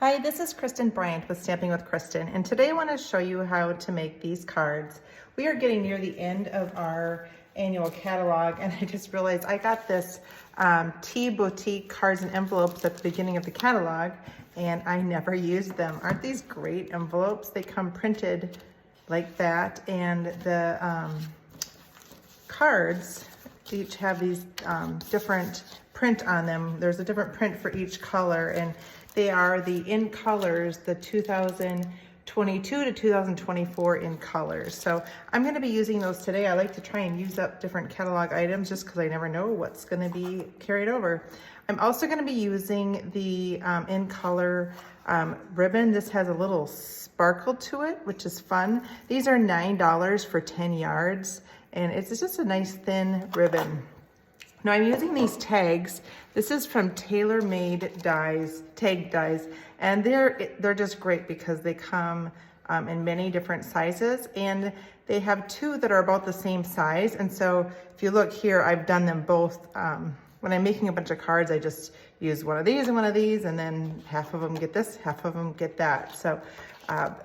Hi, this is Kristen Bryant with Stamping with Kristen, and today I want to show you how to make these cards. We are getting near the end of our annual catalog, and I just realized I got this Tea Boutique cards and envelopes at the beginning of the catalog, and I never used them. Aren't these great envelopes? They come printed like that, and the cards each have these different print on them. There's a different print for each color, and they are the in colors, the 2022 to 2024 in colors. So I'm gonna be using those today. I like to try and use up different catalog items just because I never know what's gonna be carried over. I'm also gonna be using the in color ribbon. This has a little sparkle to it, which is fun. These are $9 for 10 yards, and it's just a nice thin ribbon. Now I'm using these tags. This is from Tailor Made Dies, Tag Dies, and they're just great because they come in many different sizes, and they have two that are about the same size. And so if you look here, I've done them both. When I'm making a bunch of cards, I just use one of these and one of these, and then half of them get this, half of them get that. So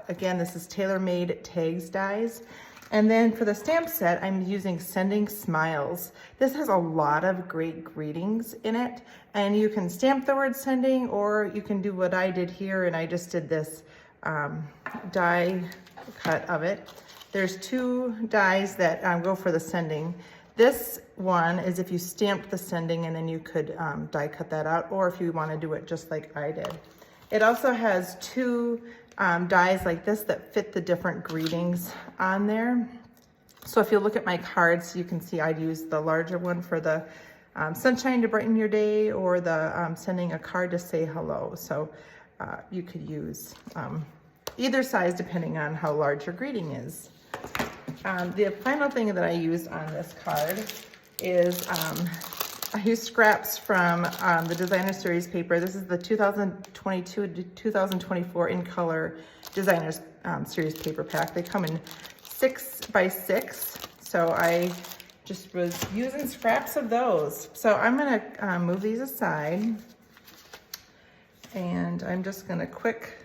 again, this is Tailor Made Tags Dies. And then for the stamp set, I'm using Sending Smiles. This has a lot of great greetings in it, and you can stamp the word sending, or you can do what I did here, and I just did this die cut of it. There's two dies that go for the sending. This one is if you stamped the sending, and then you could die cut that out, or if you want to do it just like I did. It also has two dies like this that fit the different greetings on there. So if you look at my cards, you can see I'd use the larger one for the sunshine to brighten your day, or the sending a card to say hello. So you could use either size depending on how large your greeting is. The final thing that I used on this card is I used scraps from the Designer Series paper. This is the 2022 to 2024 in color Designers Series paper pack. They come in 6x6. So I just was using scraps of those. So I'm gonna move these aside, and I'm just gonna quick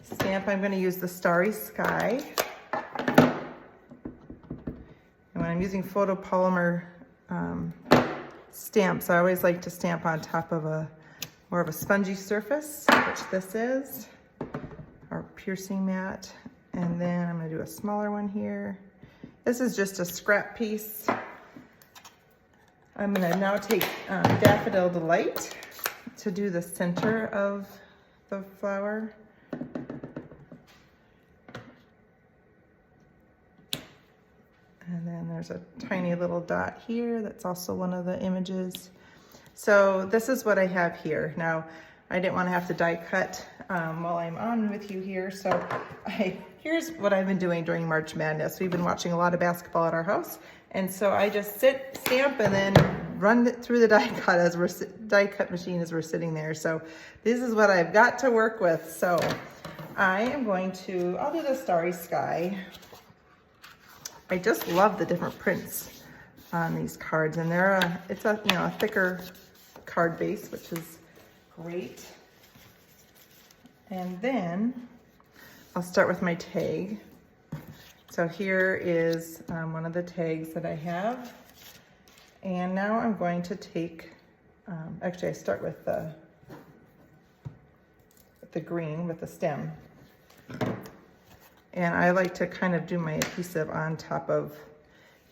stamp. I'm gonna use the Starry Sky. And when I'm using photopolymer stamps, I always like to stamp on top of more of a spongy surface, which this is, our piercing mat. And then I'm gonna do a smaller one here. This is just a scrap piece. I'm gonna now take Daffodil Delight to do the center of the flower. And then there's a tiny little dot here that's also one of the images. So this is what I have here. Now, I didn't want to have to die cut while I'm on with you here. So here's what I've been doing during March Madness. We've been watching a lot of basketball at our house. And so I just stamp, and then run it through the die cut machine as we're sitting there. So this is what I've got to work with. So I'll do the Starry Sky. I just love the different prints on these cards, and it's a thicker card base, which is great. And then I'll start with my tag. So here is one of the tags that I have, and now I'm going to take. Actually, I start with the green with the stem. And I like to kind of do my adhesive on top of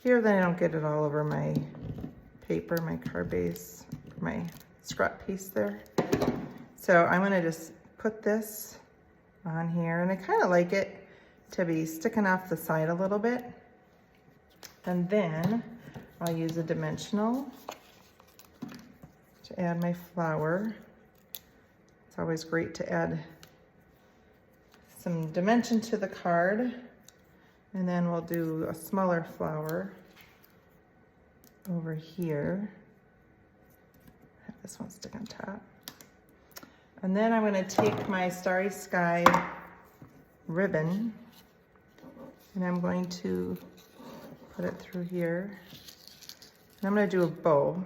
here, then I don't get it all over my paper, my card base, my scrap piece there. So I'm gonna just put this on here, and I kind of like it to be sticking off the side a little bit. And then I'll use a dimensional to add my flower. It's always great to add some dimension to the card, and then we'll do a smaller flower over here. Have this one stick on top. And then I'm going to take my Starry Sky ribbon, and I'm going to put it through here. And I'm going to do a bow.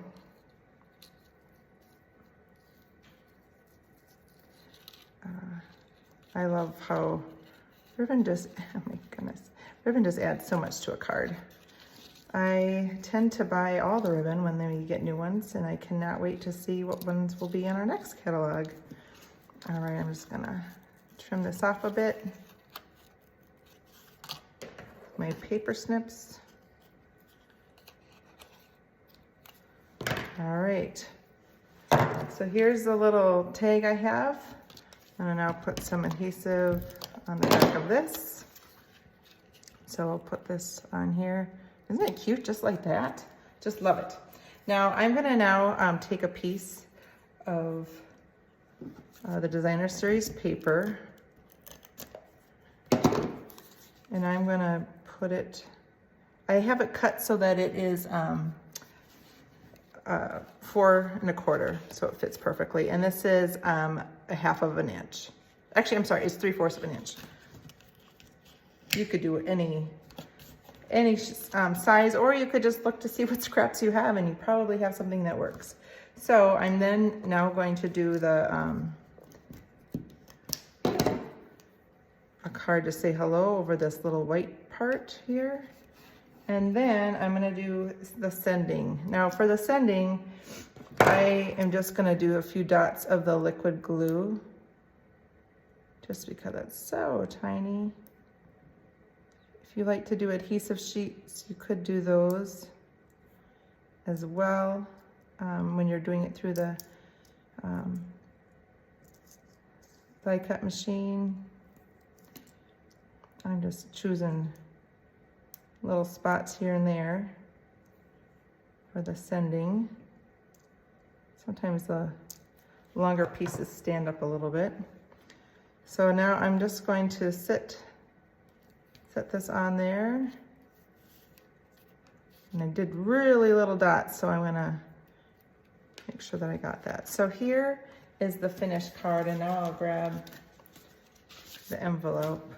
I love how ribbon just, oh my goodness, ribbon just adds so much to a card. I tend to buy all the ribbon when we get new ones, and I cannot wait to see what ones will be in our next catalog. All right, I'm just gonna trim this off a bit. My paper snips. All right, so here's the little tag I have. I'm gonna now put some adhesive on the back of this. So I'll put this on here. Isn't it cute, just like that? Just love it. Now I'm gonna take a piece of the Designer Series paper, and I'm gonna put it, I have it cut so that it is 4 1/4, so it fits perfectly. And this is 1/2 of an inch. Actually, I'm sorry, it's 3/4 of an inch. You could do any size, or you could just look to see what scraps you have, and you probably have something that works. So I'm then now going to do a card to say hello over this little white part here. And then I'm gonna do the sending. Now for the sending, I am just gonna do a few dots of the liquid glue, just because it's so tiny. If you like to do adhesive sheets, you could do those as well when you're doing it through the die cut machine. I'm just choosing little spots here and there for the sending. Sometimes the longer pieces stand up a little bit. So now I'm just going to set this on there. And I did really little dots, so I'm gonna make sure that I got that. So here is the finished card, and now I'll grab the envelope.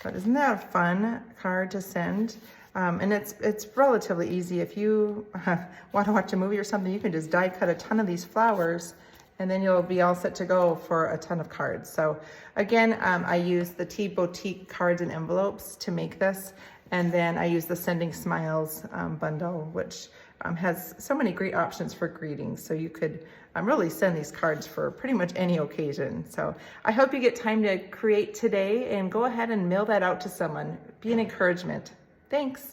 But isn't that a fun card to send? And it's relatively easy. If you want to watch a movie or something, you can just die cut a ton of these flowers, and then you'll be all set to go for a ton of cards. So again, I use the Tea Boutique cards and envelopes to make this. And then I use the Sending Smiles bundle, which has so many great options for greetings. So you could really send these cards for pretty much any occasion. So I hope you get time to create today, and go ahead and mail that out to someone. Be an encouragement. Thanks.